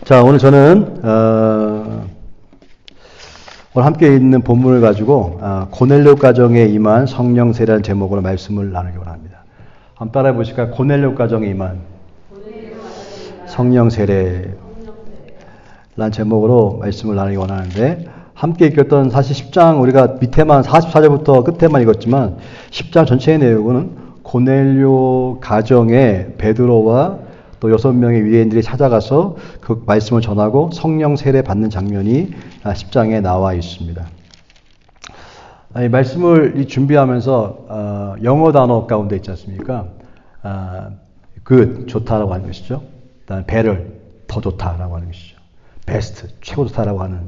자, 오늘 저는 오늘 함께 있는 본문을 가지고 고넬료 가정에 임한 성령 세례라는 제목으로 말씀을 나누기 원합니다. 한번 따라해 보실까요? 고넬료 가정에 임한 성령 세례라는 제목으로 말씀을 나누기 원하는데, 함께 읽었던 사실 10장 우리가 밑에만 44절부터 끝에만 읽었지만 10장 전체의 내용은 고넬료 가정에 베드로와 또 6명의 유대인들이 찾아가서 그 말씀을 전하고 성령 세례 받는 장면이 10장에 나와 있습니다. 이 말씀을 준비하면서 영어 단어 가운데 있지 않습니까? good, 좋다라고 하는 것이죠. 그다음에 better, 더 좋다라고 하는 것이죠. best, 최고 좋다라고 하는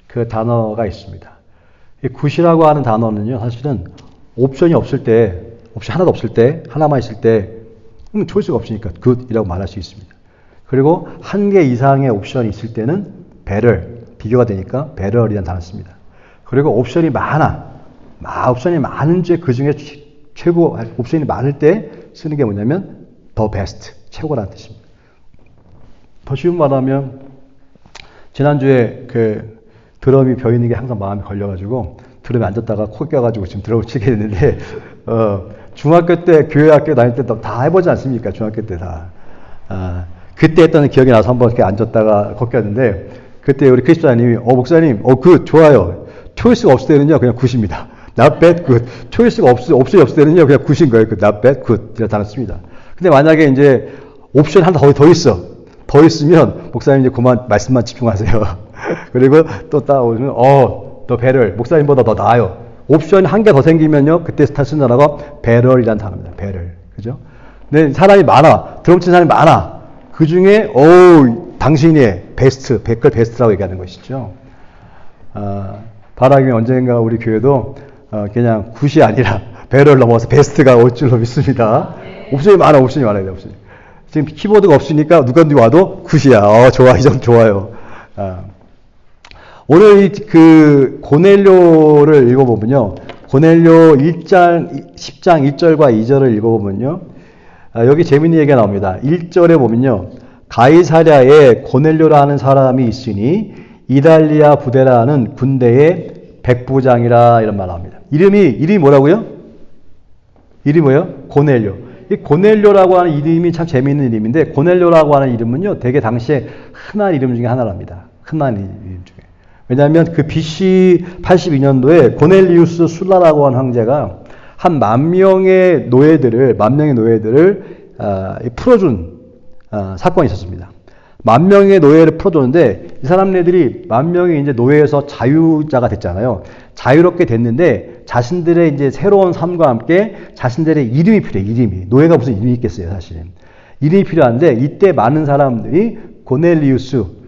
그 단어가 있습니다. 이 good이라고 하는 단어는요, 사실은 옵션이 없을 때, 옵션 하나도 없을 때, 하나만 있을 때 초이스가 없으니까 good이라고 말할 수 있습니다. 그리고 한 개 이상의 옵션이 있을 때는 better, 비교가 되니까 better이라는 단어를 씁니다. 그리고 옵션이 옵션이 많은지 그 중에 최고 옵션이 많을 때 쓰는 게 뭐냐면 the best, 최고라는 뜻입니다. 더 쉬운 말하면 지난주에 그 드럼이 벼 있는 게 항상 마음에 걸려가지고 드럼에 앉았다가 코 껴가지고 지금 드럼을 치게 됐는데 중학교 때 교회 학교 다닐 때 다 해보지 않습니까? 중학교 때 다. 그때 했던 기억이 나서 한번 이렇게 앉았다가 코 꼈는데, 그때 우리 크리스찬님이 목사님 굿 좋아요. 초이스가 없을 때는요 그냥 굿입니다. not bad good. 초이스가 옵션이 없을 때는요 그냥 굿인 거예요. not bad good 이라고 단어 씁니다. 근데 만약에 이제 옵션 하나 더 있으면 목사님 이제 그만 말씀만 집중하세요. 그리고 또 따오면 더 better, 목사님보다 더 나아요. 옵션이 한 개 더 생기면요, 그때 쓰는 단어가 better이라는 단어입니다. better. 그죠? 근데 사람이 많아. 드럼 치는 사람이 많아. 그 중에, 당신이 베스트, 백걸 베스트라고 얘기하는 것이죠. 바라기 언젠가 우리 교회도, 그냥 굿이 아니라, better를 넘어서 베스트가 올 줄로 믿습니다. 옵션이 많아야 돼, 옵션이. 지금 키보드가 없으니까 누가 와도 굿이야. 좋아, 이 정도 좋아요. 오늘 그 고넬료를 읽어보면요, 고넬료 10장 1절과 2절을 읽어보면요, 여기 재밌는 얘기가 나옵니다. 1절에 보면요, 가이사랴에 고넬료라는 사람이 있으니 이달리아 부대라는 군대의 백부장이라, 이런 말 나옵니다. 이름이 뭐라고요? 이름이 뭐예요? 고넬료. 이 고넬료라고 하는 이름이 참 재미있는 이름인데, 고넬료라고 하는 이름은요, 되게 당시에 흔한 이름 중에 하나랍니다. 흔한 이름 중에. 왜냐하면 그 BC 82년도에 고넬리우스 술라라고 하는 황제가 한 10,000명의 노예들을 풀어준 사건이 있었습니다. 10,000명의 노예를 풀어줬는데, 이 사람들이 10,000명이 이제 노예에서 자유자가 됐잖아요. 자유롭게 됐는데 자신들의 이제 새로운 삶과 함께 자신들의 이름이 필요해. 이름이. 노예가 무슨 이름이 있겠어요, 사실은. 이름이 필요한데, 이때 많은 사람들이 고넬료라는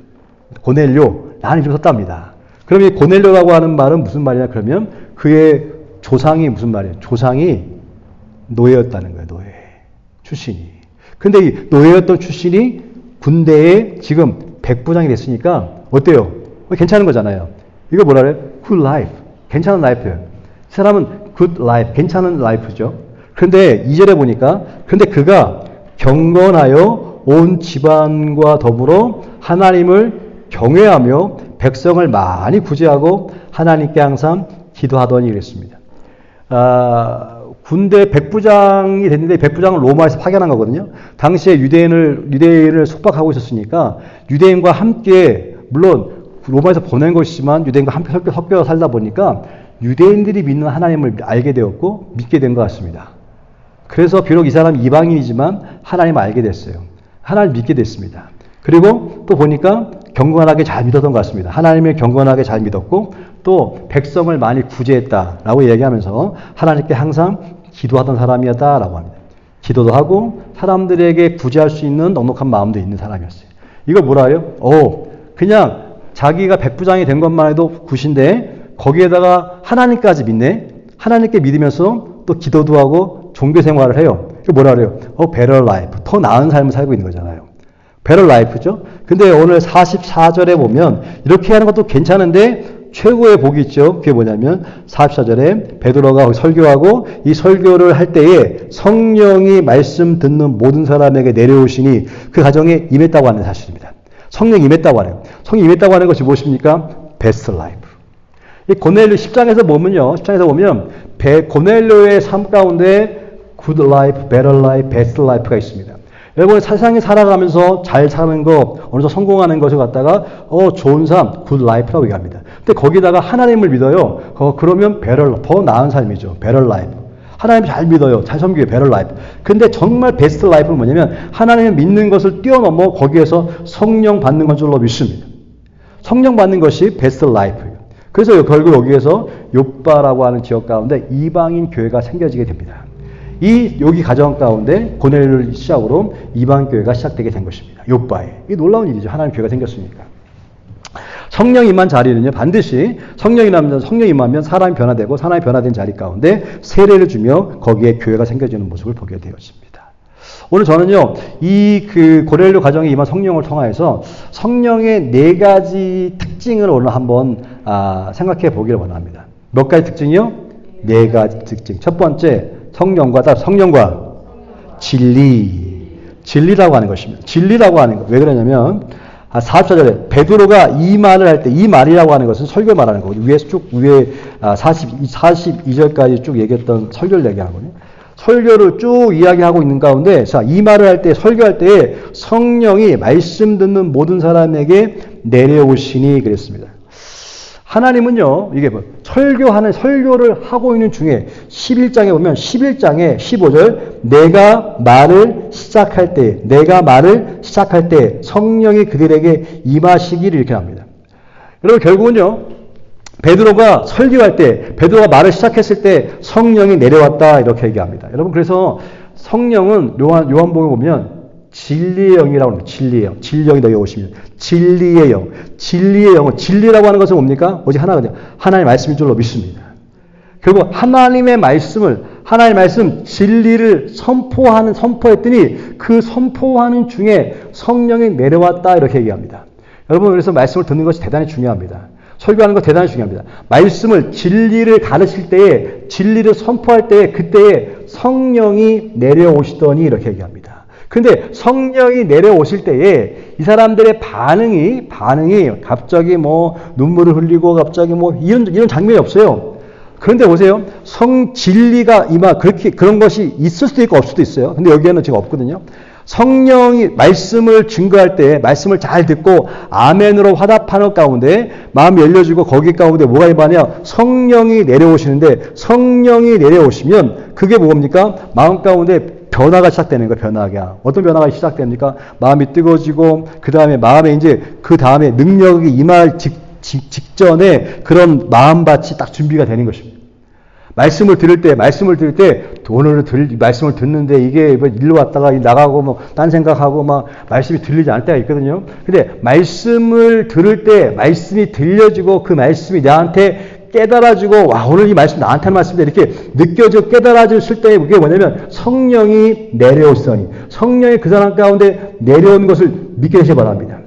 이름을 썼답니다. 그럼 이 고넬료라고 하는 말은 무슨 말이냐? 그러면 그의 조상이 무슨 말이에요? 조상이 노예였다는 거예요. 노예 출신이. 근데 이 노예였던 출신이 군대에 지금 백부장이 됐으니까 어때요? 괜찮은 거잖아요. 이거 뭐라 그래요? good life. 괜찮은 라이프예요. 이 사람은 good life. 괜찮은 라이프죠. 그런데 2절에 보니까, 그런데 그가 경건하여 온 집안과 더불어 하나님을 경외하며 백성을 많이 구제하고 하나님께 항상 기도하더니 그랬습니다. 군대 백부장이 됐는데, 백부장을 로마에서 파견한 거거든요. 당시에 유대인을 속박하고 있었으니까 유대인과 함께, 물론 로마에서 보낸 것이지만 유대인과 함께 섞여 살다 보니까 유대인들이 믿는 하나님을 알게 되었고 믿게 된 것 같습니다. 그래서 비록 이 사람이 이방인이지만 하나님을 알게 됐어요. 하나님을 믿게 됐습니다. 그리고 또 보니까 경건하게 잘 믿었던 것 같습니다. 하나님을 경건하게 잘 믿었고 또 백성을 많이 구제했다라고 얘기하면서 하나님께 항상 기도하던 사람이었다라고 합니다. 기도도 하고 사람들에게 구제할 수 있는 넉넉한 마음도 있는 사람이었어요. 이거 뭐라요? 그냥 자기가 백부장이 된 것만 해도 굿인데 거기에다가 하나님까지 믿네. 하나님께 믿으면서 또 기도도 하고 종교 생활을 해요. 이거 뭐라 그래요? better life. 더 나은 삶을 살고 있는 거잖아요. better life죠. 근데 오늘 44절에 보면 이렇게 하는 것도 괜찮은데 최고의 복이 있죠. 그게 뭐냐면 44절에 베드로가 설교하고 이 설교를 할 때에 성령이 말씀 듣는 모든 사람에게 내려오시니 그 가정에 임했다고 하는 사실입니다. 성령이 임했다고 하네요. 성령이 임했다고 하는 것이 무엇입니까? 베스트 라이프. 이 고넬료 10장에서 보면요. 10장에서 보면 고넬료의 삶 가운데 good life, better life, best life가 있습니다. 여러분 세상에 살아가면서 잘 사는 거, 어느 정도 성공하는 것을 갖다가 좋은 삶, good life라고 얘기합니다. 근데 거기다가 하나님을 믿어요. 그러면 better, 더 나은 삶이죠. better life. 하나님 잘 믿어요. 잘 섬기요. better life. 근데 정말 베스트 라이프는 뭐냐면 하나님을 믿는 것을 뛰어넘어 거기에서 성령 받는 건 줄로 믿습니다. 성령 받는 것이 베스트 라이프예요. 그래서 결국 여기에서 욥바라고 하는 지역 가운데 이방인 교회가 생겨지게 됩니다. 여기 가정 가운데 고넬료를 시작으로 이방 교회가 시작되게 된 것입니다. 욥바에. 이 놀라운 일이죠. 하나님 교회가 생겼으니까. 성령 임한 자리는요, 반드시 성령이 임하면 사람이 변화되고 사람이 변화된 자리 가운데 세례를 주며 거기에 교회가 생겨지는 모습을 보게 되었습니다. 오늘 저는요, 고넬료 가정에 임한 성령을 통하여서 성령의 4가지 특징을 오늘 한번 생각해 보기를 원합니다. 몇 가지 특징이요? 4가지 특징. 첫 번째, 성령과 진리라고 하는 것입니다. 진리라고 하는 것. 왜 그러냐면 44절에 베드로가 이 말을 할 때 이 말이라고 하는 것은 설교 말하는 거거든요. 위에 42절까지 쭉 얘기했던 설교를 얘기하거든요. 설교를 쭉 이야기하고 있는 가운데 이 말을 할 때 설교할 때에 성령이 말씀 듣는 모든 사람에게 내려오시니 그랬습니다. 하나님은요, 이게 설교를 하고 있는 중에 11장에 보면 11장에 15절 내가 말을 시작할 때 성령이 그들에게 임하시기를 이렇게 합니다. 여러분 결국은요, 베드로가 설교할 때, 베드로가 말을 시작했을 때 성령이 내려왔다 이렇게 얘기합니다. 여러분 그래서 성령은 요한복음에 보면 진리의 영이라고 합니다. 진리의 영. 진리의 영이 너희 오시면 진리의 영. 진리의 영은 진리라고 하는 것은 뭡니까? 오직 하나거든요. 하나님의 말씀인 줄로 믿습니다. 결국 하나님 말씀 진리를 선포했더니 그 선포하는 중에 성령이 내려왔다 이렇게 얘기합니다. 여러분 그래서 말씀을 듣는 것이 대단히 중요합니다. 설교하는 것 대단히 중요합니다. 진리를 가르칠 때에, 진리를 선포할 때에, 그때에 성령이 내려오시더니 이렇게 얘기합니다. 근데 성령이 내려오실 때에 이 사람들의 반응이 갑자기 눈물을 흘리고 갑자기 이런 장면이 없어요. 그런데 보세요. 진리가 그런 것이 있을 수도 있고 없을 수도 있어요. 근데 여기에는 지금 없거든요. 성령이 말씀을 증거할 때 말씀을 잘 듣고 아멘으로 화답하는 가운데 마음이 열려지고 거기 가운데 뭐가 임하냐? 성령이 내려오시는데 성령이 내려오시면 그게 뭡니까? 마음 가운데 변화가 시작되는 거예요. 변화가. 어떤 변화가 시작됩니까? 마음이 뜨거워지고 그 다음에 능력이 임할 직전에 그런 마음밭이 딱 준비가 되는 것입니다. 말씀을 들을 때 오늘 말씀을 듣는데 이게 일로 왔다가 나가고 딴 생각하고 말씀이 들리지 않을 때가 있거든요. 근데 말씀을 들을 때 말씀이 들려지고 그 말씀이 나한테 깨달아지고 오늘 이 말씀 나한테 하는 말씀인데 이렇게 느껴지고 깨달아졌을 때 그게 뭐냐면 성령이 내려오시더니 성령이 그 사람 가운데 내려온 것을 믿게 되시기 바랍니다.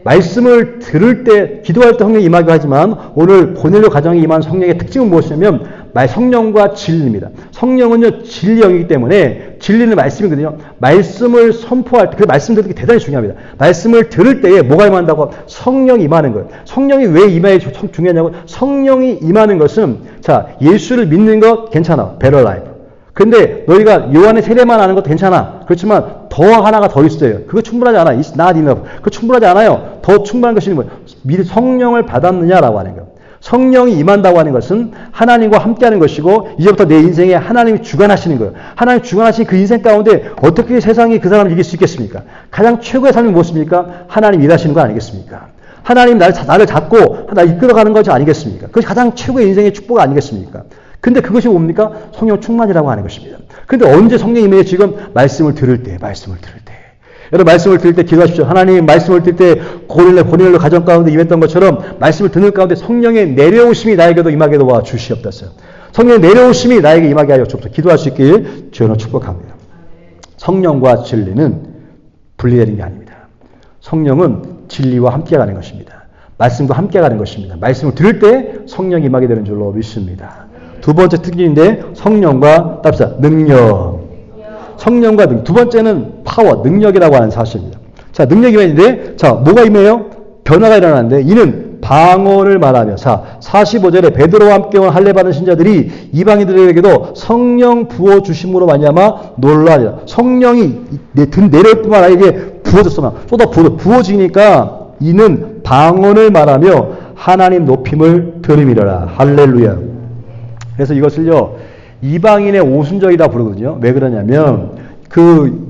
말씀을 들을 때 기도할 때 성령이 임하기도 하지만 오늘 고넬료 가정에 임한 성령의 특징은 무엇이냐면 성령과 진리입니다. 성령은요 진리 영이기 때문에 진리는 말씀이거든요. 말씀을 선포할 때 그 말씀 듣는 게 대단히 중요합니다. 말씀을 들을 때에 뭐가 임한다고? 성령이 임하는 거예요. 성령이 왜 임하기 중요하냐고? 성령이 임하는 것은 예수를 믿는 것 괜찮아. better life. 근데 너희가 요한의 세례만 하는 것도 괜찮아. 그렇지만 더 하나가 더 있어요. 그거 충분하지 않아. It's not enough. 그거 충분하지 않아요. 더 충분한 것이 뭐예요? 성령을 받았느냐라고 하는 거예요. 성령이 임한다고 하는 것은 하나님과 함께하는 것이고 이제부터 내 인생에 하나님이 주관하시는 거예요. 하나님이 주관하신 그 인생 가운데 어떻게 세상이 그 사람을 이길 수 있겠습니까? 가장 최고의 삶이 무엇입니까? 하나님이 일하시는 거 아니겠습니까? 하나님 나를 잡고 나 이끌어가는 것이 아니겠습니까? 그것이 가장 최고의 인생의 축복 아니겠습니까? 근데 그것이 뭡니까? 성령 충만이라고 하는 것입니다. 근데 언제 성령이 임해요? 지금 말씀을 들을 때. 여러분 말씀을 들을 때 기도하십시오. 하나님 말씀을 들을 때 고넬료 가정 가운데 임했던 것처럼 말씀을 듣는 가운데 성령의 내려오심이 나에게도 임하게 도와 주시옵소서. 성령의 내려오심이 나에게 임하게 하여 주옵소서. 기도할 수 있길 주여는 축복합니다. 성령과 진리는 분리되는 게 아닙니다. 성령은 진리와 함께 가는 것입니다. 말씀과 함께 가는 것입니다. 말씀을 들을 때 성령이 임하게 되는 줄로 믿습니다. 두 번째 특징인데 성령과 능력. 성령과 두 번째는 파워, 능력이라고 하는 사실입니다. 자, 능력이 임했는데, 자, 뭐가 임해요? 변화가 일어나는데, 이는 방언을 말하며, 자, 45절에 베드로와 함께 온 할례 받은 신자들이 이방인들에게도 성령 부어 주심으로 말미암아 놀라리라. 성령이 내려올 뿐만 아니라 이게 부어졌어. 쏟아 부어지니까 이는 방언을 말하며 하나님 높임을 들음이라. 할렐루야. 그래서 이것을요, 이방인의 오순절이라 부르거든요. 왜 그러냐면, 그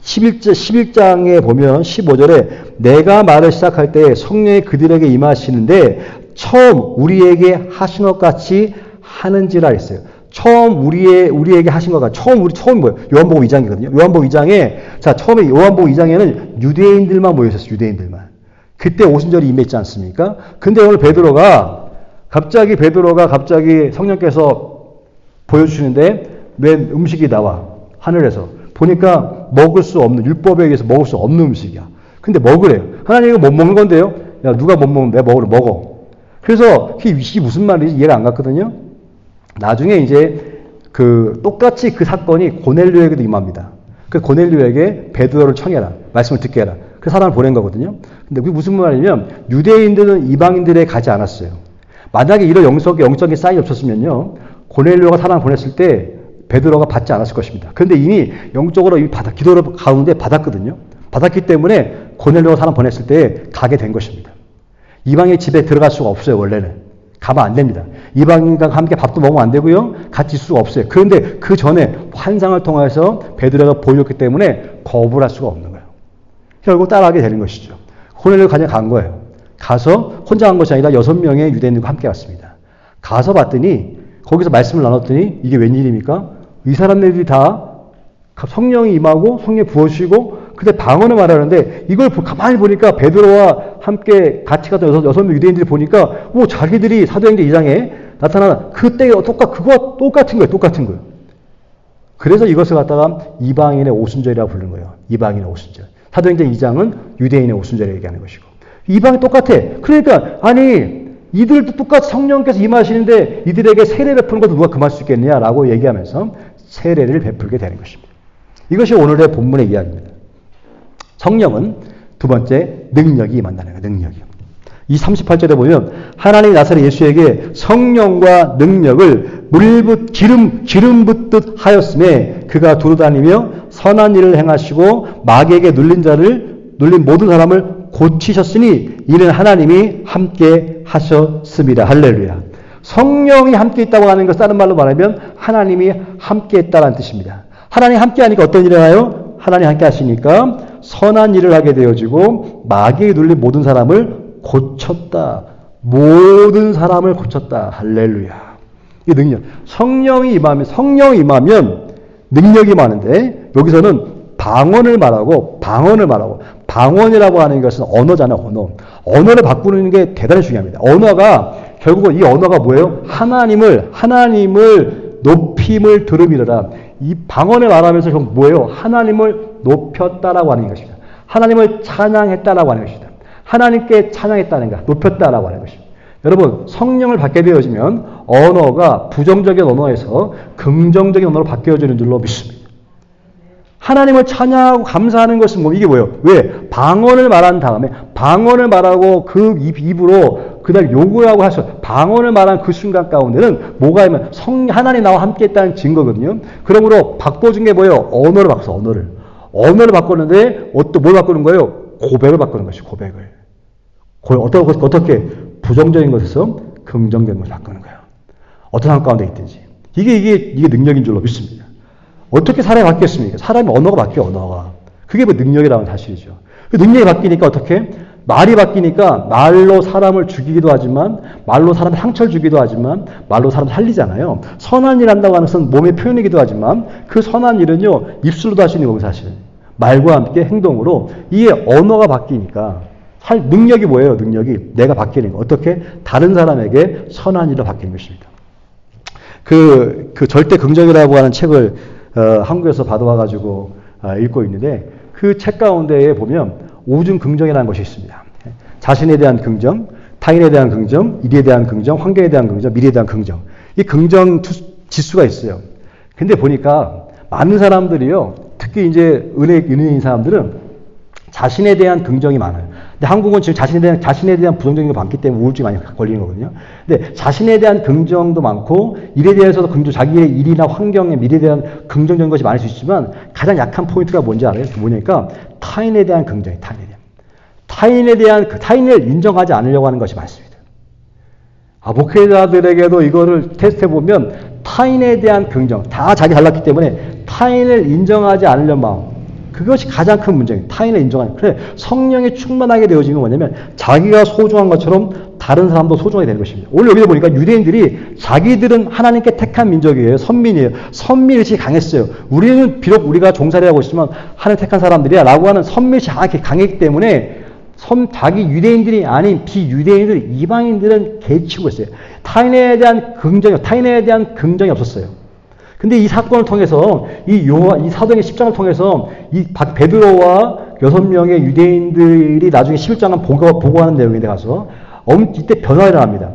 11장에 보면 15절에 내가 말을 시작할 때 성령이 그들에게 임하시는데 처음 우리에게 하신 것 같이 하는지라 했어요. 처음 우리에게 하신 것 같이. 처음 뭐예요? 요한복음 2장이거든요. 요한복음 2장에, 자, 처음에 요한복음 2장에는 유대인들만 모였었어요. 유대인들만. 그때 오순절이 임했지 않습니까? 근데 오늘 베드로가 갑자기 성령께서 보여주시는데 웬 음식이 나와. 하늘에서. 보니까 먹을 수 없는, 율법에 의해서 먹을 수 없는 음식이야. 근데 먹으래요. 하나님 이거 못 먹는 건데요? 야, 누가 못 먹으면 내가 먹어. 그래서 이게 무슨 말인지 이해가 안 갔거든요. 나중에 이제 똑같이 그 사건이 고넬료에게도 임합니다. 그 고넬료에게 베드로를 청해라. 말씀을 듣게 해라. 그 사람을 보낸 거거든요. 근데 그게 무슨 말이냐면 유대인들은 이방인들에게 가지 않았어요. 만약에 이런 영적인 사인이 없었으면요. 고넬료가 사람을 보냈을 때 베드로가 받지 않았을 것입니다. 그런데 이미 영적으로 기도를 가운데 받았거든요. 받았기 때문에 고넬료가 사람 보냈을 때 가게 된 것입니다. 이방의 집에 들어갈 수가 없어요. 원래는. 가면 안 됩니다. 이방인과 함께 밥도 먹으면 안 되고요. 같이 있을 수가 없어요. 그런데 그 전에 환상을 통해서 베드로가 보였기 때문에 거부를 할 수가 없는 거예요. 결국 따라가게 되는 것이죠. 고넬료가 그냥 간 거예요. 가서 혼자 간 것이 아니라 6명의 유대인들과 함께 갔습니다. 가서 봤더니 거기서 말씀을 나눴더니 이게 웬일입니까? 이 사람들이 다 성령이 임하고 성령이 부어주시고 그때 방언을 말하는데 이걸 가만히 보니까 베드로와 함께 같이 갔던 6명 유대인들이 보니까 자기들이 사도행전 2장에 나타난 그때가 그거와 똑같은 거예요. 그래서 이것을 갖다가 이방인의 오순절이라고 부르는 거예요. 이방인의 오순절. 사도행전 2장은 유대인의 오순절을 얘기하는 것이고 이방이 똑같아. 그러니까 아니 이들도 똑같이 성령께서 임하시는데 이들에게 세례 베푸는 것도 누가 금할 수 있겠느냐라고 얘기하면서 세례를 베풀게 되는 것입니다. 이것이 오늘의 본문의 이야기입니다. 성령은 두 번째 능력이 임한다는 거예요. 능력이. 이 38절에 보면 하나님이 나사렛 예수에게 성령과 능력을 기름 붓듯 하였음에 그가 두루다니며 선한 일을 행하시고 마귀에게 눌린 모든 사람을 고치셨으니 이는 하나님이 함께 하셨습니다. 할렐루야. 성령이 함께 있다고 하는 것은 다른 말로 말하면 하나님이 함께 했다는 뜻입니다. 하나님이 함께 하니까 어떤 일을 하요? 하나님이 함께 하시니까 선한 일을 하게 되어지고 마귀에 눌린 모든 사람을 고쳤다. 모든 사람을 고쳤다. 할렐루야. 이 능력. 성령이 임하면 능력이 많은데 여기서는 방언을 말하고 방언이라고 하는 것은 언어잖아요. 언어를 바꾸는 게 대단히 중요합니다. 결국은 이 언어가 뭐예요? 하나님을 높임을 들음이라. 이 방언을 말하면서 결국 뭐예요? 하나님을 높였다라고 하는 것입니다. 하나님을 찬양했다라고 하는 것입니다. 하나님께 찬양했다는 것, 높였다라고 하는 것입니다. 여러분, 성령을 받게 되어지면 언어가 부정적인 언어에서 긍정적인 언어로 바뀌어지는 줄로 믿습니다. 하나님을 찬양하고 감사하는 것은 이게 뭐예요? 왜? 방언을 말한 다음에 방언을 말하고 그 입으로 그다음 욕을 하고 하셔. 방언을 말한 그 순간 가운데는 뭐가 있냐면 하나님 나와 함께 했다는 증거거든요. 그러므로 바꿔준 게 뭐예요? 언어를 바꿨어. 언어를 바꿨는데 뭘 바꾸는 거예요? 고백을 바꾸는 것이 고백을. 어떻게 부정적인 것에서 긍정적인 것을 바꾸는 거예요. 어떤 상황 가운데 있든지. 이게 능력인 줄로 믿습니다. 어떻게 사람이 바뀌었습니까? 사람이 언어가 바뀌어, 언어가. 그게 능력이라는 사실이죠. 그 능력이 바뀌니까 어떻게? 말이 바뀌니까 말로 사람을 죽이기도 하지만, 말로 사람을 상처를 주기도 하지만, 말로 사람을 살리잖아요. 선한 일 한다고 하는 것은 몸의 표현이기도 하지만, 그 선한 일은요, 입술로도 할 수 있는 거고, 사실. 말과 함께 행동으로, 이게 언어가 바뀌니까, 능력이 뭐예요? 능력이 내가 바뀌는 거. 어떻게? 다른 사람에게 선한 일로 바뀌는 것입니다. 그 절대 긍정이라고 하는 책을 한국에서 받아와가지고 읽고 있는데 그 책 가운데에 보면 오중 긍정이라는 것이 있습니다. 자신에 대한 긍정, 타인에 대한 긍정, 일에 대한 긍정, 환경에 대한 긍정, 미래에 대한 긍정. 이 긍정 지수가 있어요. 근데 보니까 많은 사람들이요, 특히 이제 은혜인 사람들은 자신에 대한 긍정이 많아요. 근데 한국은 지금 자신에 대한 부정적인 게 많기 때문에 우울증이 많이 걸리는 거거든요. 근데 자신에 대한 긍정도 많고, 일에 대해서도 자기의 일이나 환경에 미래에 대한 긍정적인 것이 많을 수 있지만, 가장 약한 포인트가 뭔지 알아요? 뭐냐니까, 타인에 대한 긍정이, 타인을 인정하지 않으려고 하는 것이 많습니다. 목회자들에게도 이거를 테스트해보면, 타인에 대한 긍정, 다 자기 달랐기 때문에 타인을 인정하지 않으려는 마음, 그것이 가장 큰 문제예요. 타인을 인정하는. 그래, 성령이 충만하게 되어지면 뭐냐면 자기가 소중한 것처럼 다른 사람도 소중하게 되는 것입니다. 오늘 여기서 보니까 유대인들이 자기들은 하나님께 택한 민족이에요. 선민이에요. 선민의식이 강했어요. 우리는 비록 우리가 종살이 하고 있지만 하나님 택한 사람들이야 라고 하는 선민의식이 강했기 때문에 자기 유대인들이 아닌 비유대인들, 이방인들은 개치고 있어요. 타인에 대한 긍정이 없었어요. 근데 이 사건을 통해서, 이 사도행전 10장을 통해서, 이 베드로와 6명의 유대인들이 나중에 11장을 보고하는 내용인데 가서, 이때 변화가 일어납니다.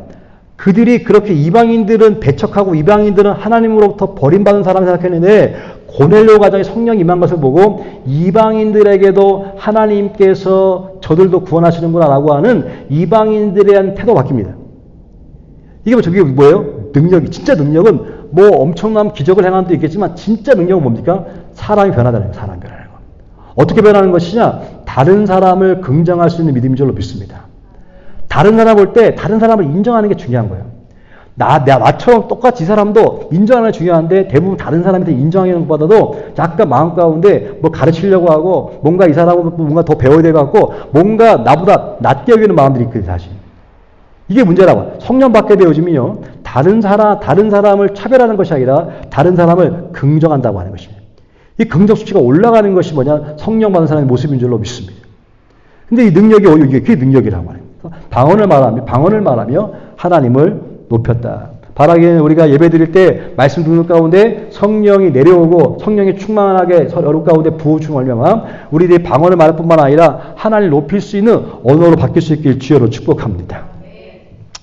그들이 그렇게 이방인들은 배척하고 이방인들은 하나님으로부터 버림받은 사람을 생각했는데, 고넬료 가정에 성령이 임한 것을 보고, 이방인들에게도 하나님께서 저들도 구원하시는구나 라고 하는 이방인들에 대한 태도가 바뀝니다. 저게 뭐예요? 진짜 능력은 뭐 엄청난 기적을 행하는 데 있겠지만 진짜 능력은 뭡니까? 사람이 변하다는 거예요. 사람이 변하는 거. 어떻게 변하는 것이냐? 다른 사람을 긍정할 수 있는 믿음인 줄로 믿습니다. 다른 사람 볼 때 다른 사람을 인정하는 게 중요한 거예요. 나처럼 똑같이 이 사람도 인정하는 게 중요한데 대부분 다른 사람한테 인정하는 것보다도 약간 마음 가운데 뭐 가르치려고 하고 뭔가 이 사람하고 뭔가 더 배워야 될 것 같고 뭔가 나보다 낮게 여기는 마음들이 있거든요, 사실. 이게 문제라고. 성령 받게 되어지면요. 다른 사람을 차별하는 것이 아니라 다른 사람을 긍정한다고 하는 것입니다. 이 긍정 수치가 올라가는 것이 뭐냐? 성령 받은 사람의 모습인 줄로 믿습니다. 근데 이 능력이 그게 능력이라고 하는 거예요. 방언을 말하며 하나님을 높였다. 바라기에는 우리가 예배 드릴 때 말씀 듣는 가운데 성령이 내려오고 성령이 충만하게 여러 가운데 부어주는 얼명함 우리들이 방언을 말할 뿐만 아니라 하나님을 높일 수 있는 언어로 바뀔 수 있길 주여로 축복합니다.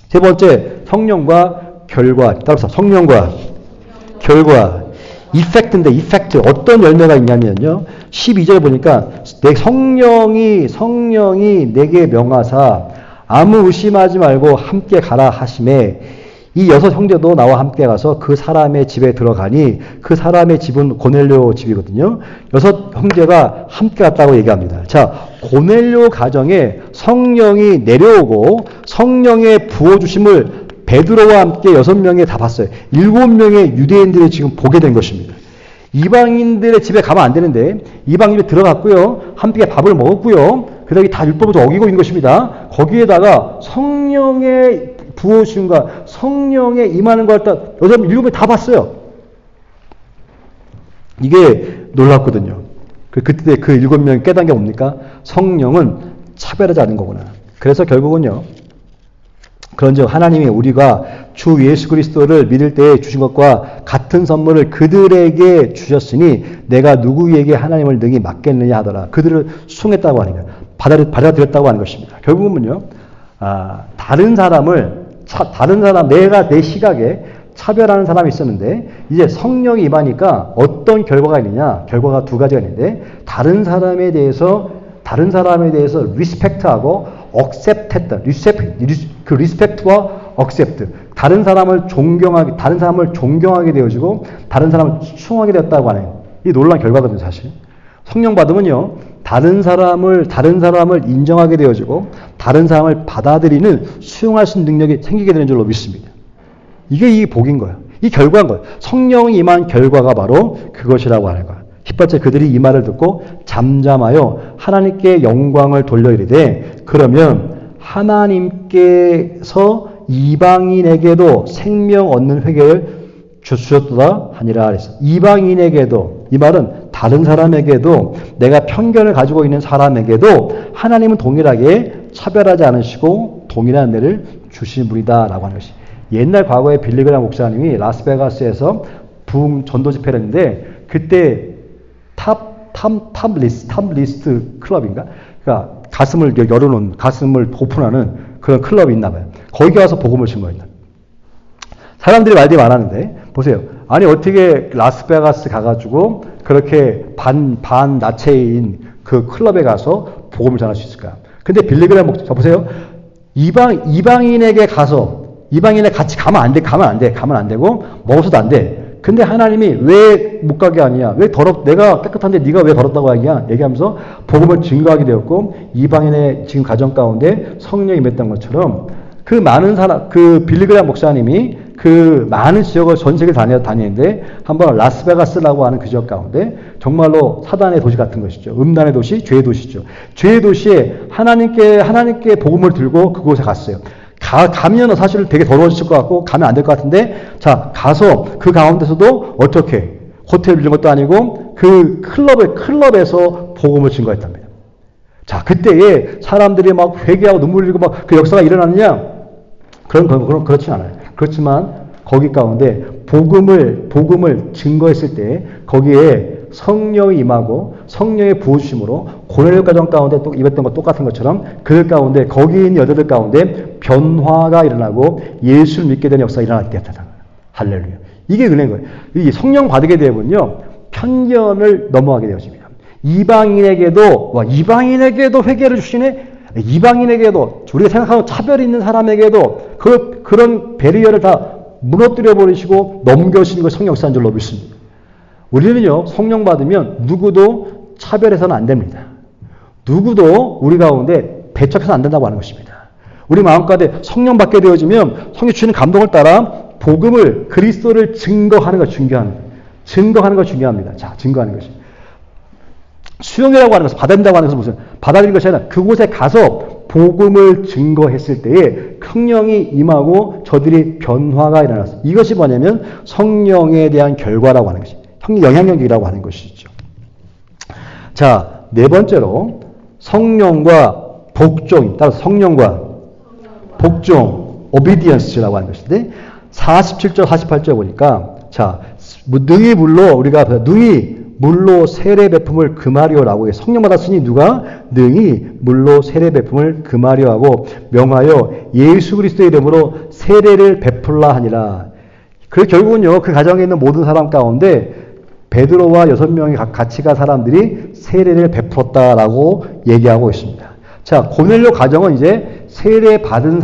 세 번째, 성령과 결과. 따라서 성령과 결과. 이펙트인데 이펙트. 어떤 열매가 있냐면요. 12절 보니까 내 성령이 내게 명하사 아무 의심하지 말고 함께 가라 하심에 이 6 형제도 나와 함께 가서 그 사람의 집에 들어가니 그 사람의 집은 고넬료 집이거든요. 6 형제가 함께 갔다고 얘기합니다. 자, 고넬료 가정에 성령이 내려오고 성령의 부어주심을 베드로와 함께 6명이 다 봤어요. 7명의 유대인들이 지금 보게 된 것입니다. 이방인들의 집에 가면 안 되는데 이방인에 들어갔고요. 함께 밥을 먹었고요. 그다음에 다 율법을 어기고 있는 것입니다. 거기에다가 성령의 부어주심과 성령에 임하는 걸 다 7명이 다 봤어요. 이게 놀랍거든요. 그때 그 7명이 깨달은 게 뭡니까? 성령은 차별하지 않는 거구나. 그래서 결국은요. 그런즉 하나님이 우리가 주 예수 그리스도를 믿을 때에 주신 것과 같은 선물을 그들에게 주셨으니 내가 누구에게 하나님을 능히 맡겠느냐 하더라. 그들을 수용했다고 하는 거예요. 받아들였다고 하는 것입니다. 결국은요. 다른 사람 내가 내 시각에 차별하는 사람이 있었는데 이제 성령이 임하니까 어떤 결과가 있느냐? 결과가 2가지가 있는데 다른 사람에 대해서 리스펙트하고 accept했다. 그 리스펙트와 accept. 다른 사람을 존경하게 되어지고 다른 사람을 수용하게 되었다고 하는 이 놀라운 결과거든요, 사실. 성령 받으면요. 다른 사람을 인정하게 되어지고 다른 사람을 받아들이는 수용할 수 있는 능력이 생기게 되는 줄로 믿습니다. 이게 이 복인 거예요. 이 결과인 거예요. 성령이 임한 결과가 바로 그것이라고 하는 거예요. 10번째 그들이 이 말을 듣고 잠잠하여 하나님께 영광을 돌려 이르되 그러면 하나님께서 이방인에게도 생명 얻는 회개를 주셨도다 하니라 그랬어. 이방인에게도 이 말은 다른 사람에게도 내가 편견을 가지고 있는 사람에게도 하나님은 동일하게 차별하지 않으시고 동일한 은혜를 주신 분이다 라고 하는 것이. 옛날 과거에 빌리그람 목사님이 라스베가스에서 부흥 전도 집회를 했는데 그때 탑 리스트 클럽인가? 그러니까 가슴을 열어놓은 가슴을 오픈하는 그런 클럽이 있나 봐요. 거기 가서 복음을 준 거예요. 사람들이 말들이 많았는데 보세요. 아니 어떻게 라스베가스 가가지고 그렇게 반나체인 그 클럽에 가서 복음을 전할 수 있을까? 근데 빌리그레 목사 보세요. 이방인에게 가서 이방인에 같이 가면 안 되고 먹어서도 안 돼. 근데 하나님이 왜 못 가게 하냐? 왜 내가 깨끗한데 네가 왜 더럽다고 하냐? 얘기하면서 복음을 증거하게 되었고 이방인의 지금 가정 가운데 성령이 임했던 것처럼 그 많은 사람, 그 빌리그레 목사님이 그 많은 지역을 전 세계를 다니는데 한번 라스베가스라고 하는 그 지역 가운데 정말로 사단의 도시 같은 것이죠. 음란의 도시, 죄의 도시죠. 죄의 도시에 하나님께 복음을 들고 그곳에 갔어요. 가면 사실 되게 더러워질 것 같고 가면 안 될 것 같은데 자 가서 그 가운데서도 어떻게 호텔 빌린 것도 아니고 그 클럽에서 복음을 증거했답니다. 자 그때에 사람들이 막 회개하고 눈물 흘리고 막 그 역사가 일어났느냐? 그렇진 않아요. 그렇지만 거기 가운데 복음을 증거했을 때 거기에 성령이 임하고 성령의 부어주심으로 고넬료 가정 가운데 또 입었던 것 똑같은 것처럼 그 가운데 거기 있는 여자들 가운데 변화가 일어나고 예수를 믿게 되는 역사가 일어나게 되었다. 할렐루야. 이게 은혜인 거예요. 이 성령 받게 되면요 편견을 넘어가게 되어집니다. 이방인에게도 회개를 주시네. 이방인에게도 우리가 생각하는 차별이 있는 사람에게도 그런 배리어를 다 무너뜨려 버리시고 넘겨주시는 걸 성령 역사인 줄로 믿습니다. 우리는요 성령 받으면 누구도 차별해서는 안 됩니다. 누구도 우리 가운데 배척해서는 안 된다고 하는 것입니다. 우리 마음가운데 성령 받게 되어지면 성령 주시는 감동을 따라 복음을 그리스도를 증거하는 것 중요합니다. 증거하는 것 중요합니다. 자 증거하는 것이 수용이라고 하는 것은 받아들인다고 하는 것은 무슨 받아들인 것이 아니라 그곳에 가서 복음을 증거했을 때에 성령이 임하고 저들이 변화가 일어났어요. 이것이 뭐냐면 성령에 대한 결과라고 하는 것입니다. 성령 영향력이라고 하는 것이죠. 자, 네 번째로 성령과 복종, 따라서 성령과 복종, obedience라고 하는 것인데 47절, 48절 보니까 자, 능히 물로 세례 베품을 금하리오라고 해요. 성령 받았으니 누가 능히 물로 세례 베품을 금하리오하고 명하여 예수 그리스도의 이름으로 세례를 베풀라 하니라. 그 결국은요 그 가정에 있는 모든 사람 가운데 베드로와 6명이 같이 간 사람들이 세례를 베풀었다라고 얘기하고 있습니다. 자 고넬료 가정은 이제 세례 받은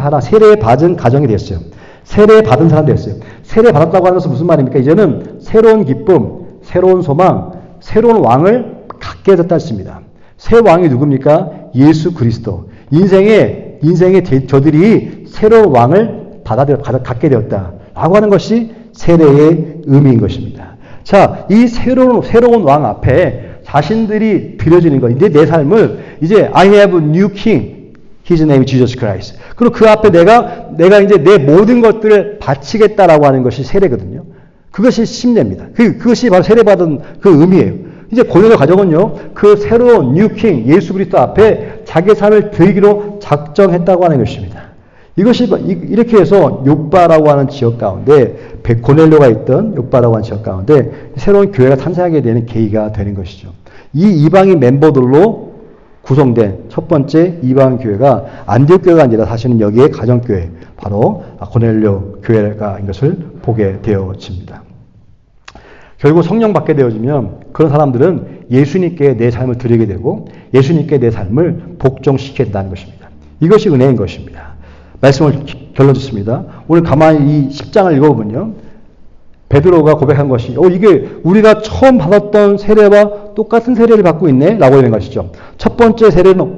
가정이 됐어요. 세례 받은 사람 됐어요. 세례 받았다고 하는 것은 무슨 말입니까? 이제는 새로운 기쁨, 새로운 소망, 새로운 왕을 갖게 됐다 했습니다. 새 왕이 누굽니까? 예수 그리스도. 인생에 저들이 새로운 왕을 갖게 되었다라고 하는 것이 세례의 의미인 것입니다. 자, 이 새로운 왕 앞에 자신들이 드려지는 것. 이제 내 삶을 이제 I have a new king. His name is Jesus Christ. 그리고 그 앞에 내가 이제 내 모든 것들을 바치겠다라고 하는 것이 세례거든요. 그것이 심례입니다. 그것이 바로 세례받은 그 의미예요. 이제 고넬료 가정은요, 그 새로운 뉴 킹, 예수 그리스도 앞에 자기 삶을 드리기로 작정했다고 하는 것입니다. 이것이, 이렇게 해서 욥바라고 하는 지역 가운데, 고넬료가 있던 욥바라고 하는 지역 가운데, 새로운 교회가 탄생하게 되는 계기가 되는 것이죠. 이 이방인 멤버들로 구성된 첫 번째 이방 교회가 안디옥교회가 아니라 사실은 여기에 가정교회, 바로 고넬료 교회가인 것을 보게 되어집니다. 결국 성령 받게 되어지면 그런 사람들은 예수님께 내 삶을 드리게 되고 예수님께 내 삶을 복종시키게 된다는 것입니다. 이것이 은혜인 것입니다. 말씀을 결론 짓습니다. 오늘 가만히 이 10장을 읽어보면요. 베드로가 고백한 것이 이게 우리가 처음 받았던 세례와 똑같은 세례를 받고 있네 라고 하는 것이죠. 첫 번째 세례는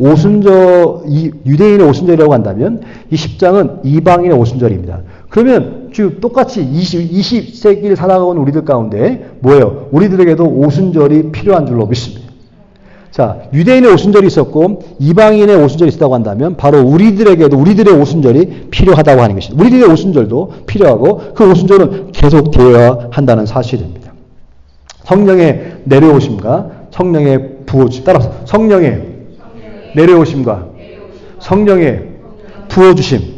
유대인의 오순절이라고 한다면 이 10장은 이방인의 오순절입니다. 그러면 똑같이 20세기를 살아가고 있는 우리들 가운데 뭐예요? 우리들에게도 오순절이 필요한 줄로 믿습니다. 자, 유대인의 오순절이 있었고 이방인의 오순절이 있었다고 한다면 바로 우리들의 오순절이 필요하다고 하는 것입니다. 우리들의 오순절도 필요하고 그 오순절은 계속 되어야 한다는 사실입니다. 성령의 내려오심과 성령의 부어주심, 따라서 성령의 내려오심과 성령의 부어주심,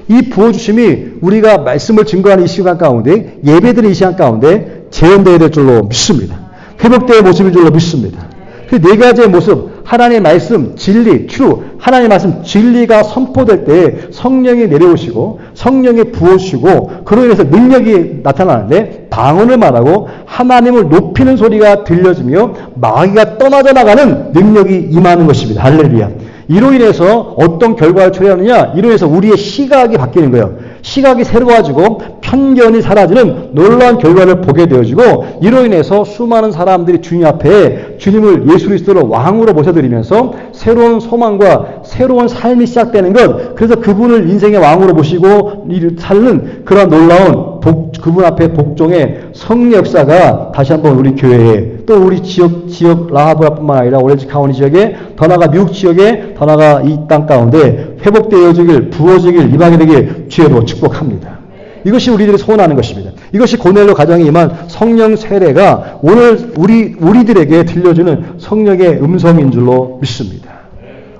이 부어주심이 우리가 말씀을 증거하는 이 시간 가운데, 예배드리는 이 시간 가운데 재현되어야 될 줄로 믿습니다. 회복되어야 모습일 줄로 믿습니다. 그 네 가지의 모습, 하나님의 말씀, 진리, 트루, 하나님의 말씀, 진리가 선포될 때 성령이 내려오시고 성령이 부어주시고 그로 인해서 능력이 나타나는데 방언을 말하고 하나님을 높이는 소리가 들려지며 마귀가 떠나져 나가는 능력이 임하는 것입니다. 할렐루야. 이로 인해서 어떤 결과를 초래하느냐? 이로 인해서 우리의 시각이 바뀌는 거예요. 시각이 새로워지고 편견이 사라지는 놀라운 결과를 보게 되어지고 이로 인해서 수많은 사람들이 주님 앞에 주님을 예수 그리스도를 왕으로 모셔드리면서 새로운 소망과 새로운 삶이 시작되는 것, 그래서 그분을 인생의 왕으로 모시고 살는 그런 놀라운 그분 앞에 복종의 성령 역사가 다시 한번 우리 교회에 또 우리 지역 라하브라뿐만 아니라 오렌지 카운티 지역에 더 나아가 미국 지역에 더 나아가 이 땅 가운데 회복되어지길 부어지길 임하게 되길 주여로 축복합니다. 이것이 우리들이 소원하는 것입니다. 이것이 고넬료 가정에 임한 성령 세례가 오늘 우리들에게 들려주는 성령의 음성인 줄로 믿습니다.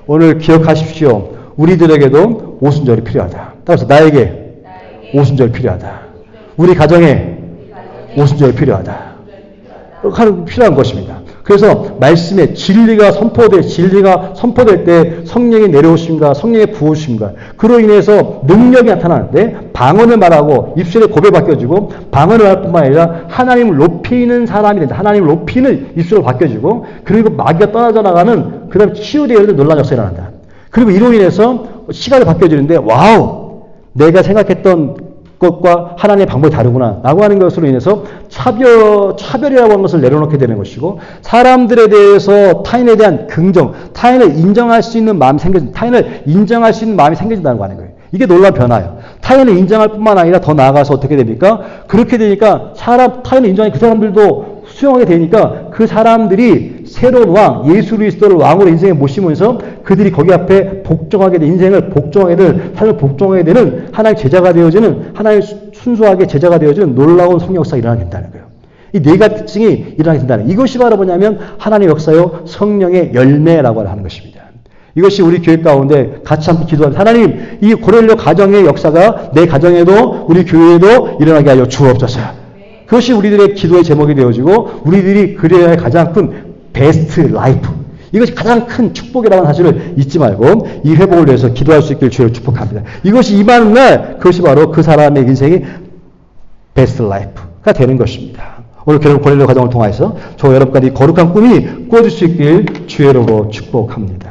오늘 기억하십시오. 우리들에게도 오순절이 필요하다. 따라서 나에게 오순절이 필요하다. 우리 가정에 오순절이 필요하다. 필요한 것입니다. 그래서 말씀의 진리가 선포될 때 성령이 내려오심과 성령의 부으심과 그로 인해서 능력이 나타나는데 방언을 말하고 입술에 고백 바뀌어지고 방언을 할 뿐만 아니라 하나님을 높이는 사람이 된다. 하나님을 높이는 입술로 바뀌어지고 그리고 마귀가 떠나져 나가는 그 다음에 치유되어야 되는 놀라운 역사가 일어난다. 그리고 이로 인해서 시각이 바뀌어지는데 와우! 내가 생각했던 것과 하나님의 방법이 다르구나 라고 하는 것으로 인해서 차별이라고 하는 것을 내려놓게 되는 것이고 사람들에 대해서 타인에 대한 긍정, 타인을 인정할 수 있는 마음이 생겨진다는 거 아닌 거예요. 이게 놀라운 변화예요. 타인을 인정할 뿐만 아니라 더 나아가서 어떻게 됩니까? 그렇게 되니까 타인을 인정하니 그 사람들도 수용하게 되니까 그 사람들이 새로운 왕, 예수 그리스도를 왕으로 인생에 모시면서 그들이 거기 앞에 복종하게 되는, 인생을 복종하게 되는, 삶을 복종하게 되는 하나님의 제자가 되어지는, 하나님 순수하게 제자가 되어지는 놀라운 성령 역사가 일어나게 된다는 거예요. 이 네 가지 특징이 일어나게 된다는 거예요. 이것이 바로 뭐냐면 하나님의 역사요 성령의 열매라고 하는 것입니다. 이것이 우리 교회 가운데 같이 함께 기도합니다. 하나님, 이 고넬료 가정의 역사가 내 가정에도 우리 교회에도 일어나게 하여 주옵소서. 그것이 우리들의 기도의 제목이 되어지고 우리들이 그래야 할 가장 큰 베스트 라이프. 이것이 가장 큰 축복이라는 사실을 잊지 말고 이 회복을 위해서 기도할 수 있기를 주여 축복합니다. 이것이 임하는 날 그것이 바로 그 사람의 인생이 베스트 라이프가 되는 것입니다. 오늘 고넬료 가정을 통해서 저 여러분까지 거룩한 꿈이 꾸어질 수 있길 주의 이름으로 축복합니다.